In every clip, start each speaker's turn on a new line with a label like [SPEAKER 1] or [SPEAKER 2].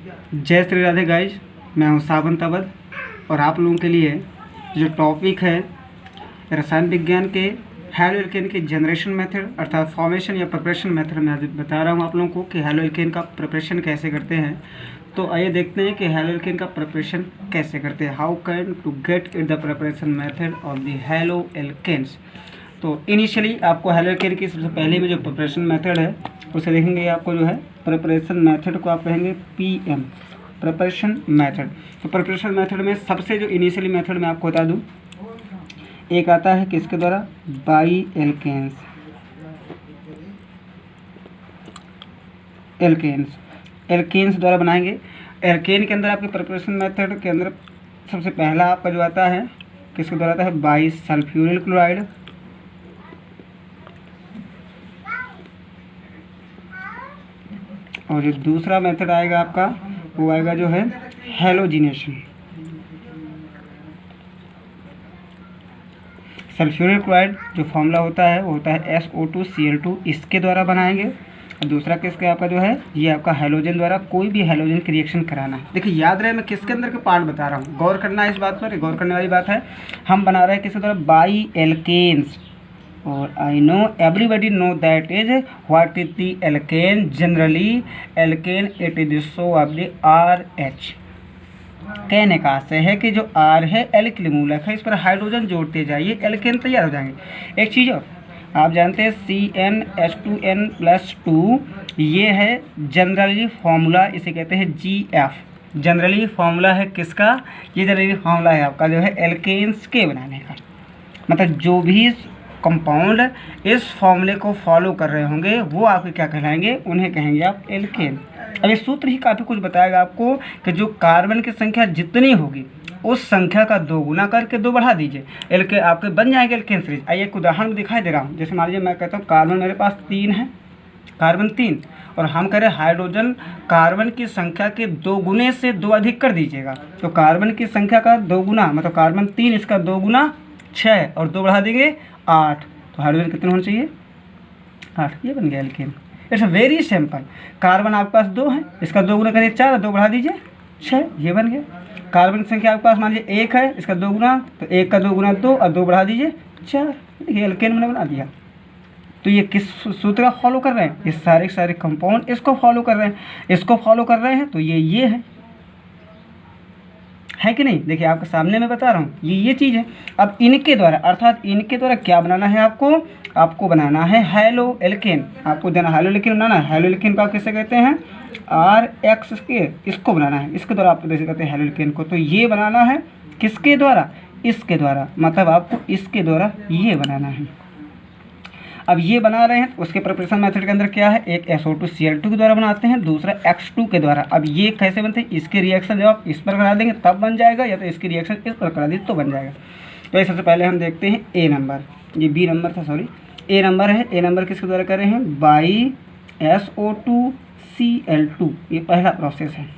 [SPEAKER 1] जय श्री राधे गाइज, मैं हूं सावंत अवध और आप लोगों के लिए जो टॉपिक है रसायन विज्ञान के हैलो एल्केन के जनरेशन मेथड अर्थात फॉर्मेशन या प्रिपरेशन मेथड में आज बता रहा हूं आप लोगों को कि हैलो एल्केन का प्रिपरेशन कैसे करते हैं। तो आइए देखते हैं कि हैलो एल्केन का प्रिपरेशन कैसे करते हैं। How can to get it the preparation method of the haloalkanes. तो इनिशियली आपको हैलो एल्केन की सबसे पहले में जो प्रिपरेशन मेथड है उसे देखेंगे। आपको जो है प्रिपरेशन मेथड को आप कहेंगे PM प्रिपरेशन मेथड। तो प्रिपरेशन मेथड में सबसे जो इनिशियली मेथड मैं आपको बता दूं, एक आता है किसके द्वारा, बाई एल्केन्स। एल्केन्स द्वारा बनाएंगे। एल्केन के अंदर आपके प्रिपरेशन मेथड के अंदर सबसे पहला आपका जो आता है किसके द्वारा आता है, बाई सल्फ्यूरिल क्लोराइड। और जो दूसरा मेथड आएगा आपका वो आएगा जो है हैलोजिनेशन। सल्फ्यूरिक क्लोराइड जो फॉर्मूला होता है वो होता है SO2Cl2, इसके द्वारा बनाएंगे। और दूसरा किसके आपका जो है ये आपका हैलोजन द्वारा कोई भी हैलोजन की रिएक्शन कराना है। देखिए याद रहे मैं किसके अंदर के पार्ट बता रहा हूँ, गौर करना है इस बात पर, गौर करने वाली बात है। हम बना रहे हैं किसके द्वारा, बाई एल्केन्स। और I know everybody know that is what is the alkane. Generally alkane it is so of the RH। कहने का आशय है कि जो R है एल्किल मूलक है, इस पर हाइड्रोजन जोड़ते जाइए एल्केन तैयार हो जाएंगे। एक चीज़ और आप जानते हैं CnH2n+2 ये है जनरली फॉर्मूला, इसे कहते हैं GF। जनरली फॉर्मूला है किसका, ये जनरली फॉर्मूला है आपका जो है एल्केन्स के बनाने का। मतलब जो भी कंपाउंड इस फॉर्मूले को फॉलो कर रहे होंगे वो आपके क्या कहलाएंगे, उन्हें कहेंगे आप एल्केन। अब ये सूत्र ही काफ़ी कुछ बताएगा आपको कि जो कार्बन की संख्या जितनी होगी उस संख्या का 2 गुना करके 2 बढ़ा दीजिए, एल्केन आपके बन जाएंगे एल्केन सीरीज। आइए एक उदाहरण दिखाई दे रहा हूँ। जैसे मान लीजिए मैं कहता हूँ कार्बन मेरे पास 3 है, कार्बन 3, और हम कह रहे हैं हाइड्रोजन कार्बन की संख्या के 2 गुने से 2 अधिक कर दीजिएगा। तो कार्बन की संख्या का 2 गुना मतलब कार्बन 3, इसका 2 गुना 6 और 2 बढ़ा देंगे 8। तो हाइड्रोजन कितने होने चाहिए, 8। ये बन गया alkane. It's very simple. Carbon आपके पास 2 है, इसका 2 गुना करिए 4 और 2 बढ़ा दीजिए 6, ये बन गया। कार्बन की संख्या आपके पास मान लीजिए 1 है, इसका 2 गुना, तो 1 का 2 गुना 2 और 2 बढ़ा दीजिए 4। देखिए एल्केन मैंने बना दिया। तो ये किस सूत्र का फॉलो कर रहे हैं, ये सारे कंपाउंड इसको फॉलो कर रहे हैं, इसको फॉलो कर रहे हैं। तो ये है कि नहीं। देखिए आपके सामने मैं बता रहा हूँ ये चीज़ है। अब इनके द्वारा अर्थात इनके द्वारा क्या बनाना है आपको बनाना है हैलो एल्केन। आपको देना हैलो एल्केन बनाना है। हैलो एल्केन को आप किससे कहते हैं, RH के, इसको बनाना है। इसके द्वारा आप जैसे कहते हैं हैलो एल्केन को। तो ये बनाना है किसके द्वारा, इसके द्वारा, मतलब आपको इसके द्वारा ये बनाना है। अब ये बना रहे हैं, उसके प्रिपरेशन मेथड के अंदर क्या है, एक SO2Cl2 के द्वारा बनाते हैं, दूसरा X2 के द्वारा। अब ये कैसे बनते हैं, इसके रिएक्शन जब आप इस पर करा देंगे तब बन जाएगा, या तो इसकी रिएक्शन इस पर करा दी तो बन जाएगा। तो सबसे पहले हम देखते हैं A नंबर, ये B नंबर था सॉरी, A नंबर है। A नंबर किसके द्वारा कर रहे हैं, बाई SO2Cl2, ये पहला प्रोसेस है।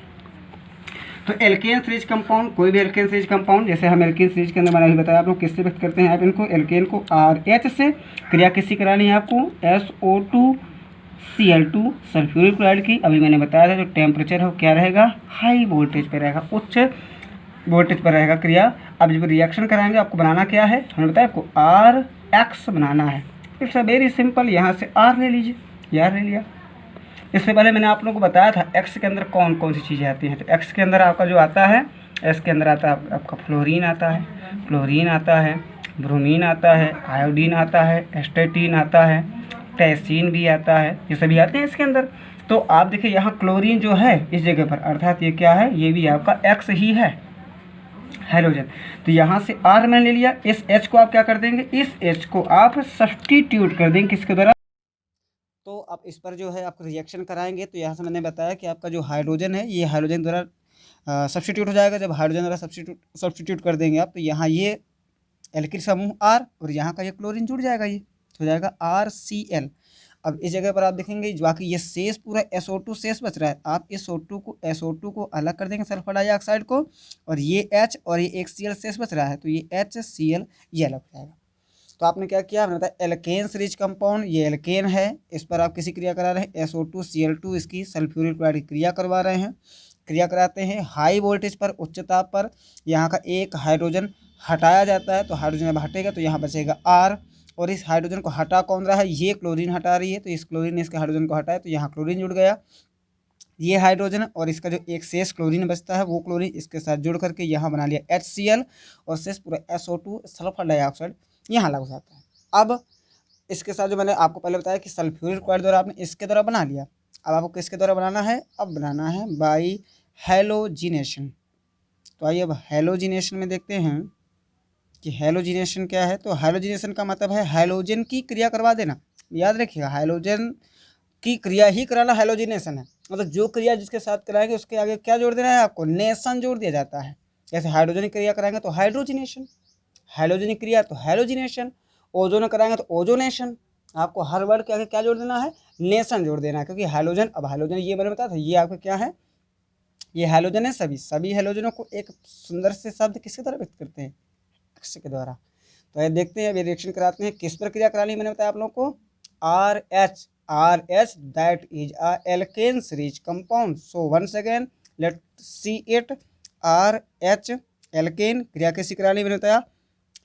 [SPEAKER 1] तो एल्केन सीरीज कंपाउंड, कोई भी एल्केन सीरीज कंपाउंड, जैसे हम एल्केन सीरीज के अंदर मैंने बताया आप लोग किससे व्यक्त करते हैं, आप इनको एल्केन को RH से, क्रिया किसकी करानी है आपको, SO2Cl2 सल्फ्यूरिक क्लोराइड की। अभी मैंने बताया था जो टेम्परेचर है वो क्या रहेगा, हाई वोल्टेज पर रहेगा, उच्च वोल्टेज पर रहेगा क्रिया। अब जब रिएक्शन कराएंगे आपको बनाना क्या है, हमने बताया आपको RX बनाना है। इट्स अ वेरी सिंपल, यहाँ से R ले लीजिए, यार ले लिया। इससे पहले मैंने आप लोगों को बताया था X के अंदर कौन कौन सी चीज़ें आती हैं। तो X के अंदर आपका जो आता है, S के अंदर आता है आपका फ्लोरीन आता है, ब्रोमीन आता है, आयोडीन आता है, एस्टेटीन आता है, टैसीन भी आता है, ये सभी आते हैं इसके अंदर। तो आप देखिए यहाँ क्लोरीन जो है इस जगह पर, अर्थात ये क्या है, ये भी आपका X ही है, हाइड्रोजन। तो यहाँ से R मैंने ले लिया, इस H को आप क्या कर देंगे, इस H को आप सब्स्टिट्यूट कर देंगे किसके द्वारा, तो आप इस पर जो है आप रिएक्शन कराएंगे। तो यहाँ से मैंने बताया कि आपका जो हाइड्रोजन है ये हाइड्रोजन द्वारा सब्स्टिट्यूट हो जाएगा। जब हाइड्रोजन द्वारा सब्स्टिट्यूट कर देंगे आप, तो यहाँ ये एल्किल समूह R और यहाँ का ये क्लोरीन जुड़ जाएगा, ये हो जाएगा RCl। अब इस जगह पर आप देखेंगे बाकी ये शेष पूरा SO2 शेष बच रहा है, आप इस SO2 को अलग कर देंगे सल्फर डाइऑक्साइड को, और ये H और ये एक Cl शेष बच रहा है, तो ये HCl ये अलग हो जाएगा। तो आपने क्या किया, आपने बताया एल्केन सीरीज कंपाउंड, ये एल्केन है, इस पर आप किसी क्रिया करा रहे हैं, SO2Cl2 इसकी सल्फ्यूरिक क्लोराइड की क्रिया करवा रहे हैं। क्रिया कराते हैं हाई वोल्टेज पर, उच्च ताप पर। यहाँ का एक हाइड्रोजन हटाया जाता है, तो हाइड्रोजन अब हटेगा तो यहाँ बचेगा R, और इस हाइड्रोजन को हटा कौन रहा है, ये क्लोरीन हटा रही है, तो इस क्लोरीन ने इसके हाइड्रोजन को हटाया तो यहाँ क्लोरीन जुड़ गया, ये हाइड्रोजन, और इसका जो एक शेष क्लोरीन बचता है वो क्लोरीन इसके साथ जुड़ करके यहाँ बना लिया HCl, और शेष पूरा SO2 सल्फर डाइऑक्साइड यहाँ लग जाता है। अब इसके साथ जो मैंने आपको पहले बताया कि सल्फ्यूरिक क्लोराइड द्वारा आपने इसके द्वारा बना लिया, अब आपको किसके द्वारा बनाना है, अब बनाना है बाई हैलोजिनेशन। तो आइए अब हैलोजिनेशन में देखते हैं कि हैलोजिनेशन क्या है। तो हैलोजिनेशन का मतलब है हैलोजन की क्रिया करवा देना। याद रखिएगा, हैलोजन की क्रिया ही कराना हैलोजिनेशन है। मतलब जो क्रिया जिसके साथ कराएंगे उसके आगे क्या जोड़ देना है आपको, नेशन जोड़ दिया जाता है। जैसे हाइड्रोजन की क्रिया कराएंगे तो हाइड्रोजिनेशन, हैलोजनिक क्रिया तो हैलोजिनेशन, ओजोन कराएंगे तो ओजोनेशन। आपको हर वर्ड के आगे क्या जोड़ देना है, नेशन जोड़ देना है, क्योंकि हैलोजन, अब हैलोजन ये मैंने बताया था, ये आपका क्या है, ये हैलोजन है। सभी हैलोजनों को एक सुंदर से शब्द किसके द्वारा व्यक्त करते हैं, एक्स के द्वारा। तो ये देखते हैं, रिएक्शन कराते हैं, किस पर क्रिया करानी मैंने बताया आप लोगों को, RH that is a alkanes rich compound. So once again let see it, RH alkane, क्रिया कैसी करानी मैंने बताया,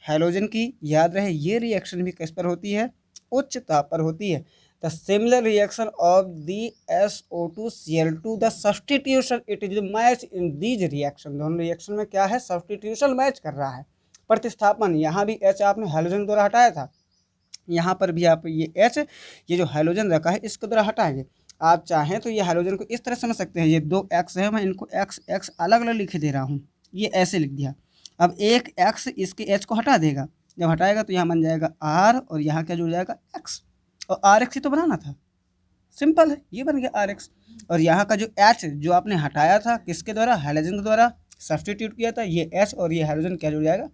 [SPEAKER 1] हैलोजन की। याद रहे ये रिएक्शन भी किस पर होती है, उच्च ताप पर होती है। The similar reaction of the SO2Cl2 the substitution it is match in these reaction. दोनों रिएक्शन में क्या है, सब्सटीट्यूशन मैच कर रहा है, प्रतिस्थापन। यहाँ भी H आपने हैलोजन द्वारा हटाया था, यहाँ पर भी आप ये H, ये जो हैलोजन रखा है इसके द्वारा हटाएंगे। आप चाहें तो ये हैलोजन को इस तरह समझ सकते हैं, ये दो X है, मैं इनको X अलग अलग लिख दे रहा हूँ, ये ऐसे लिख दिया। अब एक X इसके H को हटा देगा, जब हटाएगा तो यहाँ बन जाएगा R, और यहाँ क्या जुड़ जाएगा X, और RX ही तो बनाना था, सिंपल है, ये बन गया RX। और यहाँ का जो H जो आपने हटाया था किसके द्वारा, हैलोजन के द्वारा सब्सटीट्यूट किया था, ये H और ये हैलोजन क्या जुड़ जाएगा,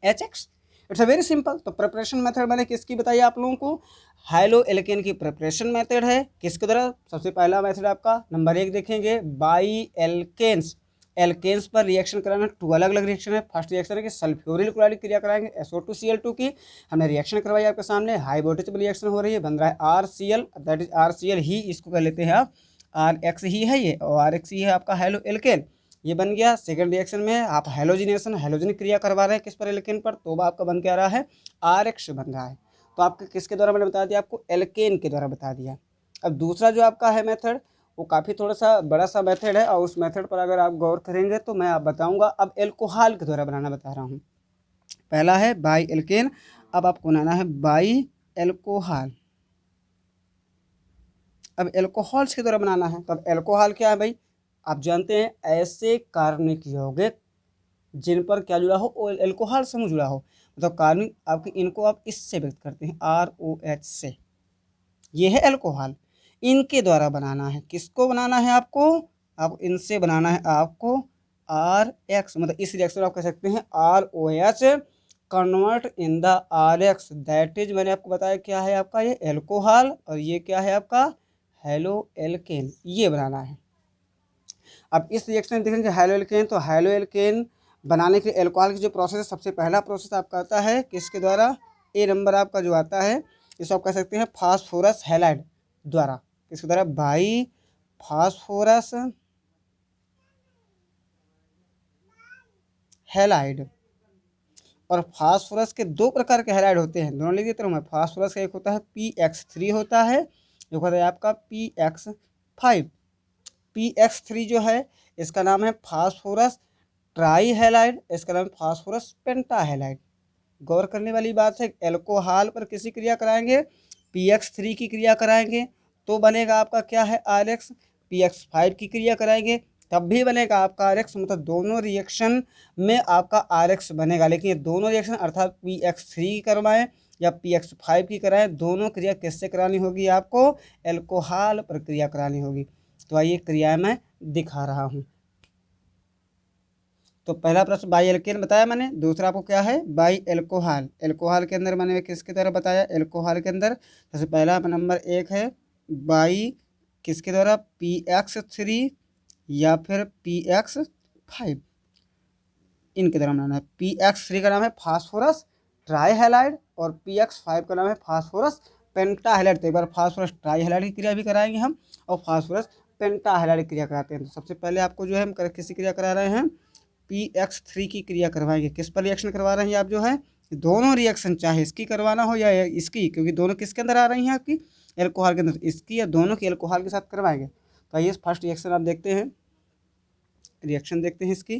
[SPEAKER 1] HX। It's a very simple. तो प्रिपरेशन मेथड मैंने किसकी बताई आप लोगों को, हाइलो एल्केन की प्रिपरेशन मेथड है, किसके द्वारा, सबसे पहला मेथड आपका नंबर 1 देखेंगे, बाई एल्केन्स। एल्केन्स पर रिएक्शन कराना, 2 अलग अलग रिएक्शन है। फर्स्ट रिएक्शन है कि सल्फ्यूरिल क्लोराइड क्रिया कराएंगे SO2Cl2 की, हमने रिएक्शन करवाई आपके सामने, हाई वोल्टेज पर रिएक्शन हो रही है, बन रहा है RCl, दैट इज RCl ही इसको कह लेते हैं आप, RX ही है ये, और RX ही है आपका हाइलो एल्केन, ये बन गया। सेकंड रिएक्शन में आप हैलोजिनेशन, हैलोजनिक क्रिया करवा रहे हैं किस पर, एल्केन पर, तो आपका बन के आ रहा है RX बन रहा है। तो आपके किसके द्वारा मैंने बता दिया आपको, एल्केन के द्वारा बता दिया। अब दूसरा जो आपका है मेथड, वो काफ़ी थोड़ा सा बड़ा सा मेथड है, और उस मेथड पर अगर आप गौर करेंगे तो मैं आप बताऊंगा। अब एल्कोहल के द्वारा बनाना बता रहा हूँ। पहला है बाई एल्केन, अब आपको बनाना है बाई एल्कोहल। अब एल्कोहल्स के द्वारा बनाना है, तो अब एल्कोहल क्या है भाई, आप जानते हैं ऐसे कार्बनिक यौगिक जिन पर क्या जुड़ा हो, एल्कोहल समूह जुड़ा हो, मतलब कार्बनिक आपके, इनको आप इससे व्यक्त करते हैं ROH से, ये है एल्कोहल। इनके द्वारा बनाना है, किसको बनाना है आपको, आप इनसे बनाना है आपको RX, मतलब इस रिएक्शन आप कह सकते हैं ROH convert in the RX, that is मैंने आपको बताया क्या है आपका, ये एल्कोहल, और ये क्या है आपका हैलो एल्केन, ये बनाना है। अब इस रिएक्शन में देखेंगे हैलो एल्केन, तो हैलो एल्केन बनाने के लिए एल्कोहल की जो प्रोसेस है, सबसे पहला प्रोसेस आपका आता है किसके द्वारा, A नंबर आपका जो आता है, इसको आप कह सकते हैं फास्फोरस हैलाइड द्वारा, किसके द्वारा, बाई फास्फोरस हैलाइड। और फास्फोरस के 2 प्रकार के हैलाइड होते हैं, दोनों लिख देता हूँ मैं। फास्फोरस का एक होता है PX3 होता है, एक होता है आपका PX5। PX3 जो है इसका नाम है फास्फोरस ट्राई हैलाइड, इसका नाम फास्फोरस पेंटा हैलाइड। गौर करने वाली बात है, एल्कोहल पर किसी क्रिया कराएंगे, PX3 की क्रिया कराएंगे तो बनेगा आपका क्या है RX, PX5 की क्रिया कराएंगे तब भी बनेगा आपका RX, मतलब दोनों रिएक्शन में आपका RX बनेगा। लेकिन ये दोनों रिएक्शन अर्थात PX3 की करवाएं या PX5 की कराएं, दोनों क्रिया किससे करानी होगी आपको, एल्कोहल पर क्रिया करानी होगी। तो आइए क्रिया मैं दिखा रहा हूँ। तो पहला प्रश्न बाई एल्केन बताया मैंने, दूसरा आपको क्या है बाई एल्कोहल। एल्कोहल के अंदर मैंने किसके द्वारा बताया, एल्कोहल के अंदर सबसे पहला नंबर 1 है बाई किसके द्वारा, PX3 या फिर PX5, इनके द्वारा बनाना है। PX3 का नाम है फास्फोरस ट्राई हैलाइड, और PX5 का नाम है फास्फोरस पेंटा हैलाइड। तो एक बार फास्फोरस ट्राई हैलाइड की क्रिया भी कराएंगे हम, और फास्फोरस पेंटा हैलाइड क्रिया कराते हैं। तो सबसे पहले आपको जो है हम किसी क्रिया करा रहे हैं, PX3 की क्रिया करवाएंगे। किस पर रिएक्शन करवा रहे हैं आप जो है, दोनों रिएक्शन चाहे इसकी करवाना हो या इसकी, क्योंकि दोनों किसके अंदर आ रही हैं आपकी, एल्कोहल के अंदर, इसकी या दोनों की एल्कोहल के साथ करवाएंगे। तो आइए फर्स्ट रिएक्शन आप देखते हैं, रिएक्शन देखते हैं इसकी।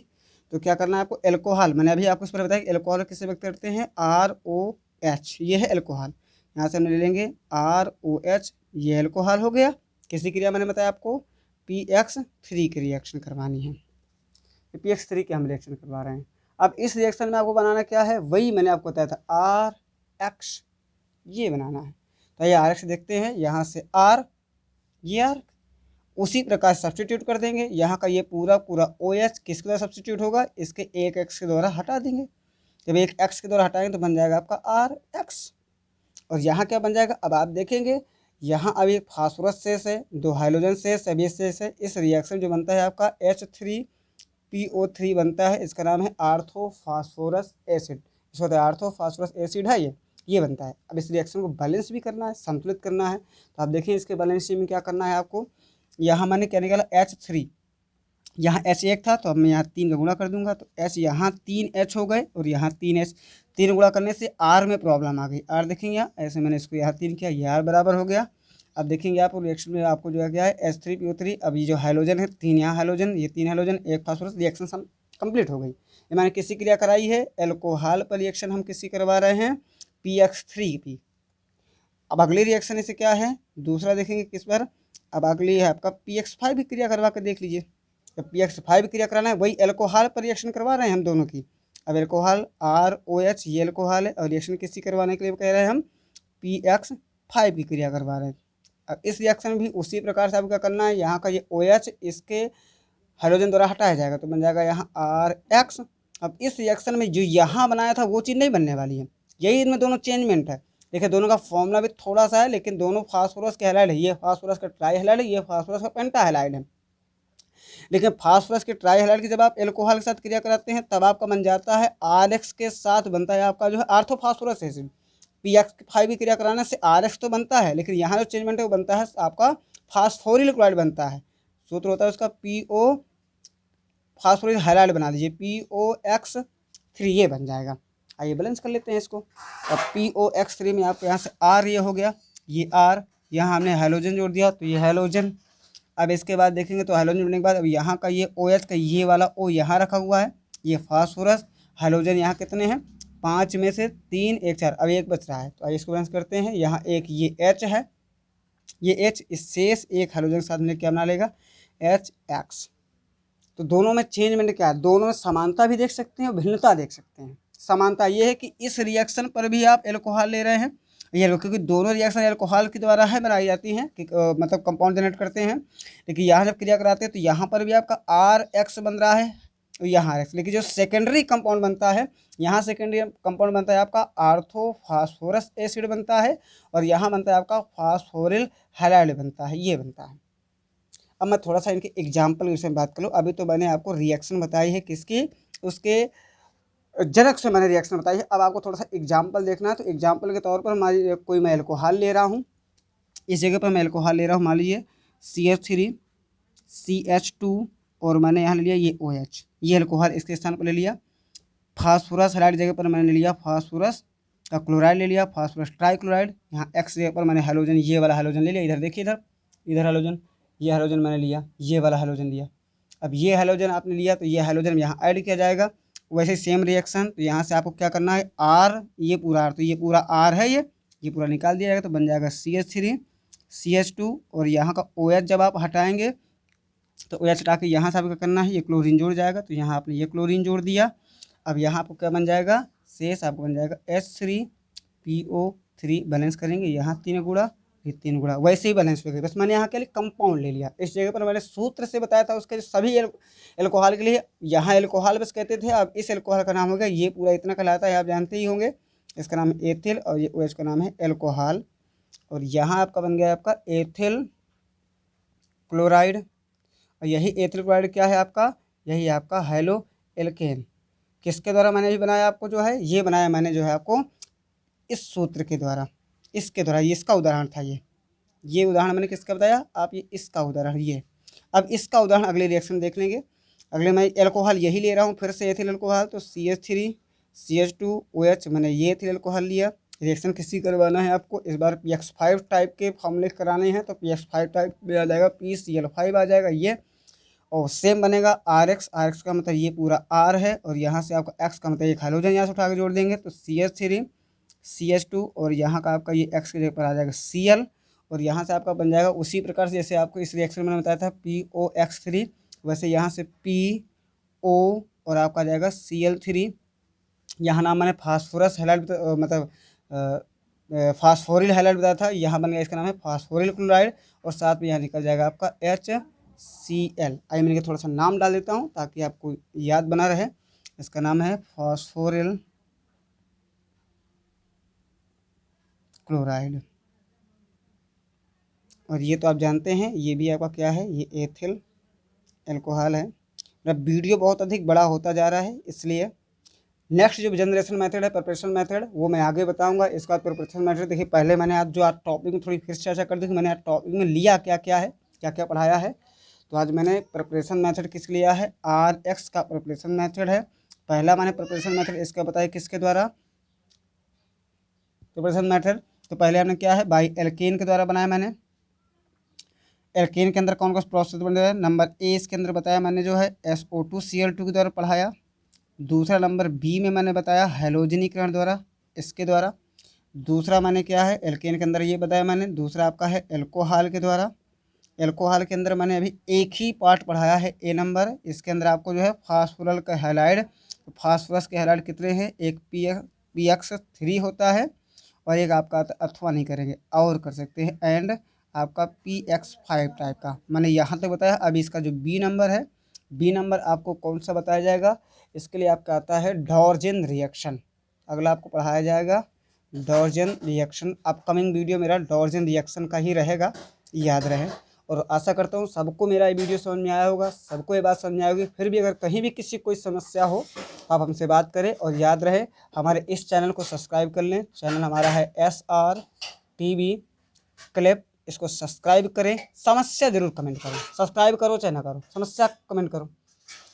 [SPEAKER 1] तो क्या करना है आपको, एल्कोहल, मैंने अभी आपको इस पर बताया कि एल्कोहल किससे व्यक्त करते हैं, ROH, ये है एल्कोहल। यहाँ से हम ले लेंगे ROH, ये एल्कोहल हो गया। किसी क्रिया मैंने बताया आपको PX3 की रिएक्शन करवानी है, PX3 के हम रिएक्शन करवा रहे हैं। अब इस रिएक्शन में आपको बनाना क्या है, वही मैंने आपको बताया था, RX, ये बनाना है। तो ये RX देखते हैं, यहाँ से R, ये R, उसी प्रकार सब्स्टिट्यूट कर देंगे। यहाँ का ये पूरा पूरा OH किसके द्वारा सब्स्टिट्यूट होगा, इसके एक X के द्वारा हटा देंगे। जब एक X के द्वारा हटाएंगे तो बन जाएगा आपका RX। और यहाँ क्या बन जाएगा, अब आप देखेंगे यहाँ अब एक फास्फोरस शेष है, 2 हाइड्रोजन शेष, अब ये शेष है। इस रिएक्शन जो बनता है आपका H3PO3 बनता है, इसका नाम है आर्थोफास्फोरस एसिड। इसको होता है आर्थोफास्फोरस एसिड है ये बनता है। अब इस रिएक्शन को बैलेंस भी करना है, संतुलित करना है। तो आप देखिए इसके बैलेंस में क्या करना है आपको, यहाँ मैंने क्या निकाला H3, यहाँ H एक था तो अब मैं यहाँ 3 का गुणा कर दूंगा, तो H यहाँ 3H हो गए और यहाँ 3H, 3 गुणा करने से R में प्रॉब्लम आ गई। R देखेंगे यहाँ, ऐसे मैंने इसको यहाँ 3 किया, ये R बराबर हो गया। अब देखेंगे आप रिएक्शन में आपको जो है क्या है, H3PO3, अब ये जो हाइड्रोजन है 3 यहाँ हाइड्रोजन, ये 3 हाइड्रोजन, एक फास्फोरस, रिएक्शन सम कंप्लीट हो गई। ये मैंने किसी क्रिया कराई है, एल्कोहल पर रिएक्शन हम किसी करवा रहे हैं, PX3 अब अगली रिएक्शन इसे क्या है, दूसरा देखेंगे किस पर, अब अगली है आपका PX5 भी क्रिया करवा कर देख लीजिए। जब PX5 क्रिया कराना है, वही एल्कोहल पर रिएक्शन करवा रहे हैं हम दोनों की। अब एल्कोहल ROH, ये एल्कोहल है, और रिएक्शन किसी करवाने के लिए कह रहे हैं हम PX5 की क्रिया करवा रहे हैं। अब इस रिएक्शन में भी उसी प्रकार से आपको क्या करना है, यहाँ का ये OH इसके हाइड्रोजन द्वारा हटाया जाएगा, तो बन जाएगा यहाँ RX। अब इस रिएक्शन में जो यहाँ बनाया था वो चीज़ नहीं बनने वाली है, यही इनमें दोनों चेंजमेंट है। देखिए दोनों का फॉर्मूला भी थोड़ा सा है, लेकिन दोनों फास्फोरस के हैलाइड है, ये फास्फोरस का ट्राई हैलाइड है, ये फास्फोरस का पेंटा हैलाइड है। लेकिन फास्फोरस के ट्राई हैलाइड की जब आप एल्कोहल के साथ क्रिया कराते हैं तब आपका बन जाता है RX के साथ बनता है आपका जो है आर्थोफास्फोरस एसिड। PX5 की क्रिया कराने से RX तो बनता है, लेकिन यहाँ जो चेंजमेंट है वो बनता है आपका फास्फोरिल क्लोराइड बनता है। सूत्र होता है उसका PO, फास्फोरिल हैलाइड बना दीजिए, POX3, ये बन जाएगा। आइए बैलेंस कर लेते हैं इसको। अब POX3 में आपको यहाँ से R ये हो गया, ये R, यहाँ हमने हाइड्रोजन जोड़ दिया तो ये हाइड्रोजन। अब इसके बाद देखेंगे तो हाइड्रोजन जोड़ने के बाद अब यहाँ का ये OH का ये वाला O यहाँ रखा हुआ है, ये फास्फोरस, हाइड्रोजन यहाँ कितने हैं, 5 में से 3 1 4, अब एक बच रहा है। तो आइए इसको बैलेंस करते हैं। यहाँ एक ये H है, ये H, इस शेष एक हाइड्रोजन के साथ में क्या बना लेगा, HX। तो दोनों में चेंजमेंट क्या है, दोनों में समानता भी देख सकते हैं और भिन्नता देख सकते हैं। समानता ये है कि इस रिएक्शन पर भी आप एल्कोहल ले रहे हैं, ये क्योंकि दोनों रिएक्शन एल्कोहल के द्वारा है बनाई जाती हैं कि मतलब कंपाउंड जनरेट करते हैं। लेकिन यहाँ जब क्रिया कराते हैं तो यहाँ पर भी आपका RX बन रहा है और यहाँ RX, लेकिन जो सेकेंडरी कंपाउंड बनता है, यहाँ सेकेंडरी कंपाउंड बनता है आपका आर्थोफास्फोरस एसिड बनता है, और यहाँ बनता है आपका फास्फोरिल हैलाइड बनता है, ये बनता है। अब मैं थोड़ा सा इनके एग्जाम्पल के विषय में बात कर लूँ। अभी तो मैंने आपको रिएक्शन बताई है किसकी, उसके जनक से मैंने रिएक्शन बताई है। अब आपको थोड़ा सा एग्जाम्पल देखना है, तो एग्जाम्पल के तौर पर हमारी कोई मैं एल्कोहल ले रहा हूँ, इस जगह पर मैं एल्कोहल ले रहा हूँ, मान लीजिए CH3 CH2 और मैंने यहाँ ले लिया ये OH, ये एल्कोहल इसके स्थान पर ले लिया। फास्फोरस हैलाइड जगह पर मैंने लिया फास्फोरस का क्लोराइड ले लिया, फास्फोरस ट्राईक्लोराइड। यहाँ X जगह पर मैंने हाइड्रोजन, ये वाला हाइड्रोजन ले लिया। इधर देखिए, इधर हाइड्रोजन, ये हाइड्रोजन मैंने लिया, ये वाला हाइड्रोजन लिया। अब ये हाइड्रोजन आपने लिया तो ये हाइड्रोजन यहाँ ऐड किया जाएगा। वैसे सेम रिएक्शन, तो यहाँ से आपको क्या करना है, R, ये पूरा R, तो ये पूरा R है, ये पूरा निकाल दिया जाएगा, तो बन जाएगा CH3 CH2 और यहाँ का OH जब आप हटाएंगे तो OH हटा के यहाँ से आपको करना है, ये क्लोरीन जोड़ जाएगा, तो यहाँ आपने ये क्लोरीन जोड़ दिया। अब यहाँ आपको क्या बन जाएगा, शेष आपको बन जाएगा H3PO3, बैलेंस करेंगे, यहाँ 3 गुणा, ये 3 गुणा, वैसे ही बैलेंस हो गया। बस मैंने यहाँ के लिए कंपाउंड ले लिया। इस जगह पर मैंने सूत्र से बताया था उसके सभी एल्कोहल के लिए, यहाँ एल्कोहल बस कहते थे, अब इस एल्कोहल का नाम हो गया, ये पूरा इतना कहलाता है, आप जानते ही होंगे, इसका नाम है एथिल और ये OH का नाम है एल्कोहल। और यहाँ आपका बन गया आपका एथिल क्लोराइड, और यही एथिल क्लोराइड क्या है आपका, यही आपका हैलो एल्केन। किसके द्वारा मैंने भी बनाया आपको जो है, ये बनाया मैंने जो है आपको इस सूत्र के द्वारा, इसके द्वारा, ये इसका उदाहरण था, ये उदाहरण मैंने किसका बताया, आप ये इसका उदाहरण, ये अब इसका उदाहरण अगले रिएक्शन देख लेंगे। अगले मैं एल्कोहल यही ले रहा हूँ फिर से एथिल एल्कोहल, तो CH3 CH2 OH, मैंने ये एथिल एल्कोहल लिया। रिएक्शन किसी करवाना है आपको, इस बार PX5 टाइप के फॉर्मूले कराने हैं, तो PX5 टाइप में आ जाएगा PCl5 आ जाएगा ये, और सेम बनेगा RX का मतलब ये पूरा R है, और यहाँ से आपका X का मतलब एक हाइड्रोजन यहाँ से उठा के जोड़ देंगे, तो CH3 CH2, और यहाँ का आपका ये X की जगह पर आ जाएगा Cl, और यहाँ से आपका बन जाएगा उसी प्रकार से जैसे आपको इस रिएक्शन में मैंने बताया था POX3, वैसे यहाँ से PO और आपका आ जाएगा Cl3। यहाँ नाम मैंने फास्फोरस हैलाइड मतलब फास्फोरिल हैलाइड बताया था, यहाँ बन गया इसका नाम है फास्फोरिल क्लोराइड, और साथ में यहाँ निकल जाएगा आपका HCl। आइए मैं थोड़ा सा नाम डाल देता हूँ ताकि आपको याद बना रहे। इसका नाम है फास्फोरिल क्लोराइड, और ये तो आप जानते हैं ये भी आपका क्या है, ये एथिल एल्कोहल है। मेरा वीडियो बहुत अधिक बड़ा होता जा रहा है, इसलिए नेक्स्ट जो जनरेशन मेथड है प्रिपरेशन मेथड वो मैं आगे बताऊंगा। इसका प्रिपरेशन मेथड देखिए, पहले मैंने आज टॉपिक में थोड़ी फिर चर्चा कर दी कि मैंने आज टॉपिक में लिया क्या क्या है, क्या क्या पढ़ाया है। तो आज मैंने प्रिपरेशन मेथड किस लिया है, RX का प्रिपरेशन मेथड है। पहला मैंने प्रिपरेशन मेथड इसका बताया किसके द्वारा, प्रिपरेशन मेथड तो पहले हमने क्या है बाई एल्केन के द्वारा बनाया मैंने। एल्केन के अंदर कौन कौन प्रोसेस बन रहा है, नंबर ए इसके अंदर बताया मैंने जो है SO2Cl2 के द्वारा पढ़ाया। दूसरा नंबर बी में मैंने बताया हैलोजनीकरण द्वारा, इसके द्वारा। दूसरा मैंने क्या है एल्केन के अंदर ये बताया मैंने, दूसरा आपका है एल्कोहल के द्वारा। एल्कोहल के अंदर मैंने अभी एक ही पार्ट पढ़ाया है ए नंबर, इसके अंदर आपको जो है फास्फोरल का हैलाइड। तो फास्फोरस के हैलाइड कितने हैं, एक PX3 होता है, और एक आपका अथवा नहीं करेंगे और कर सकते हैं एंड आपका PX5 टाइप का मैंने यहाँ तक बताया। अब इसका जो बी नंबर है, बी नंबर आपको कौन सा बताया जाएगा, इसके लिए आपका आता है डॉर्जन रिएक्शन, अगला आपको पढ़ाया जाएगा डॉर्जन रिएक्शन। अपकमिंग वीडियो मेरा डॉर्जन रिएक्शन का ही रहेगा, याद रहे। और आशा करता हूँ सबको मेरा ये वीडियो समझ में आया होगा, सबको ये बात समझ में आएगी। फिर भी अगर कहीं भी किसी कोई समस्या हो आप हमसे बात करें, और याद रहे हमारे इस चैनल को सब्सक्राइब कर लें। चैनल हमारा है SRTV क्लिप, इसको सब्सक्राइब करें। समस्या जरूर कमेंट करो, सब्सक्राइब करो चाहे ना करो, समस्या कमेंट करो।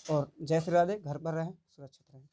[SPEAKER 1] और जय श्री राधे, घर पर रहें, सुरक्षित रहें।